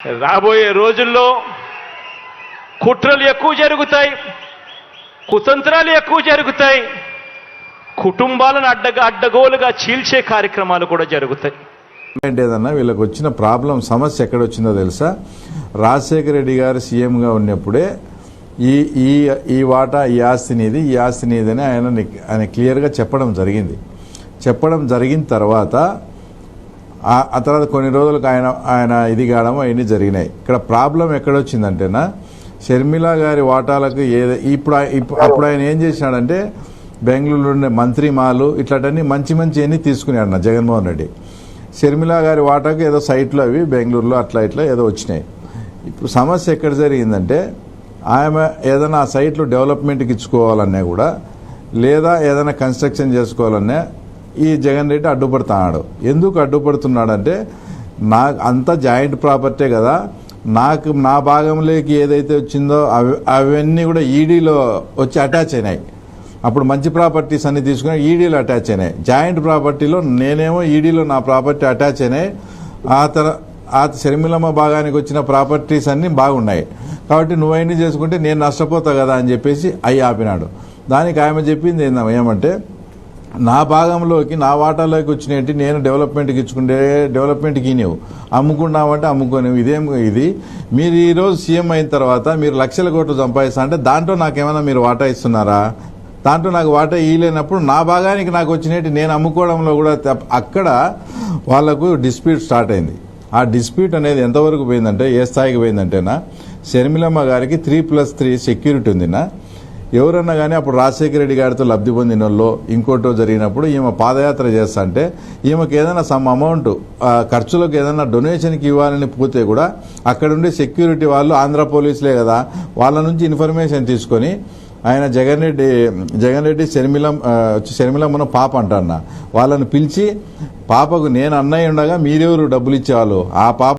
రాబోయే రోజుల్లో కుట్రలు ఎక్కువ జరుగుతాయి, కుతంత్రాలు ఎక్కువ జరుగుతాయి, కుటుంబాలను అడ్డగోలుగా చీల్చే కార్యక్రమాలు కూడా జరుగుతాయి. ఏదన్నా వీళ్ళకి వచ్చిన ప్రాబ్లం సమస్య ఎక్కడ వచ్చిందో తెలుసా? రాజశేఖర రెడ్డి గారు సీఎంగా ఉన్నప్పుడే ఈ ఈ ఈ వాటా ఈ ఆస్తి నీది అని ఆయన క్లియర్గా చెప్పడం జరిగిన తర్వాత ఆ తర్వాత కొన్ని రోజులకు ఆయన ఇది కావడం అవన్నీ జరిగినాయి. ఇక్కడ ప్రాబ్లం ఎక్కడొచ్చిందంటేనా, షర్మిల గారి వాటాలకు అప్పుడు ఆయన ఏం చేసినాడంటే బెంగళూరులో ఉండే మంత్రి మాలు ఇట్లాంటివన్నీ మంచి అన్నీ తీసుకున్నాడు జగన్మోహన్ రెడ్డి. షర్మిల గారి వాటాకు ఏదో సైట్లు అవి బెంగళూరులో అట్లా ఏదో వచ్చినాయి. ఇప్పుడు సమస్య ఎక్కడ జరిగిందంటే, ఆమె ఏదైనా ఆ సైట్లు డెవలప్మెంట్కి ఇచ్చుకోవాలన్నా కూడా, లేదా ఏదైనా కన్స్ట్రక్షన్ చేసుకోవాలన్నా ఈ జగన్ రెడ్డి అడ్డుపడుతున్నాడు. ఎందుకు అడ్డుపడుతున్నాడంటే, అంతా జాయింట్ ప్రాపర్టీ కదా, నా భాగంలోకి ఏదైతే వచ్చిందో అవన్నీ కూడా ఈడీలో వచ్చి అటాచ్ అయినాయి. అప్పుడు మంచి ప్రాపర్టీస్ అన్ని తీసుకుని ఈడీలో అటాచ్ అయినాయి. జాయింట్ ప్రాపర్టీలో నేనేమో ఈడీలో నా ప్రాపర్టీ అటాచ్ అయినాయి. ఆ షర్మిలమ్మ భాగానికి వచ్చిన ప్రాపర్టీస్ అన్ని బాగున్నాయి కాబట్టి నువ్వైనా చేసుకుంటే నేను నష్టపోతా కదా అని చెప్పేసి అవి ఆపినాడు. దానికి ఆమె చెప్పింది ఏమంటే, నా భాగంలోకి నా వాటాలోకి వచ్చినట్టు నేను డెవలప్మెంట్కి ఇచ్చుకుంటే డెవలప్మెంట్కి నీవు అమ్ముకున్నామంటే అమ్ముకోనివు. ఇది మీరు ఈరోజు సీఎం అయిన తర్వాత మీరు లక్షల కోట్లు సంపాదిస్తా అంటే దాంట్లో నాకేమైనా మీరు వాటా ఇస్తున్నారా? దాంట్లో నాకు వాటా ఇయ్యలేనప్పుడు నా భాగానికి నాకు వచ్చినట్టు నేను అమ్ముకోవడంలో కూడా అక్కడ వాళ్లకు డిస్ప్యూట్ స్టార్ట్ అయింది. ఆ డిస్ప్యూట్ అనేది ఎంతవరకు పోయిందంటే, ఏ స్థాయికి పోయిందంటేనా, షర్మిలమ్మ గారికి 3+3 సెక్యూరిటీ ఉందినా. ఎవరన్నా కానీ అప్పుడు రాజశేఖర రెడ్డి గారితో లబ్ధి పొందిన వాళ్ళు ఇంకోటో జరిగినప్పుడు ఈమె పాదయాత్ర చేస్తా అంటే ఈమెకి ఏదైనా సమ్ అమౌంట్ ఖర్చులకు ఏదైనా డొనేషన్కి ఇవ్వాలని పోతే కూడా అక్కడుండే సెక్యూరిటీ వాళ్ళు ఆంధ్ర పోలీసులే కదా, వాళ్ళ నుంచి ఇన్ఫర్మేషన్ తీసుకొని ఆయన జగన్ రెడ్డి షర్మిలమ్మను పాప అంటాన్న వాళ్ళని పిలిచి, పాపకు నేను అన్నయ్య ఉండగా మీరెవరు డబ్బులు ఇచ్చేవాళ్ళు, ఆ పాప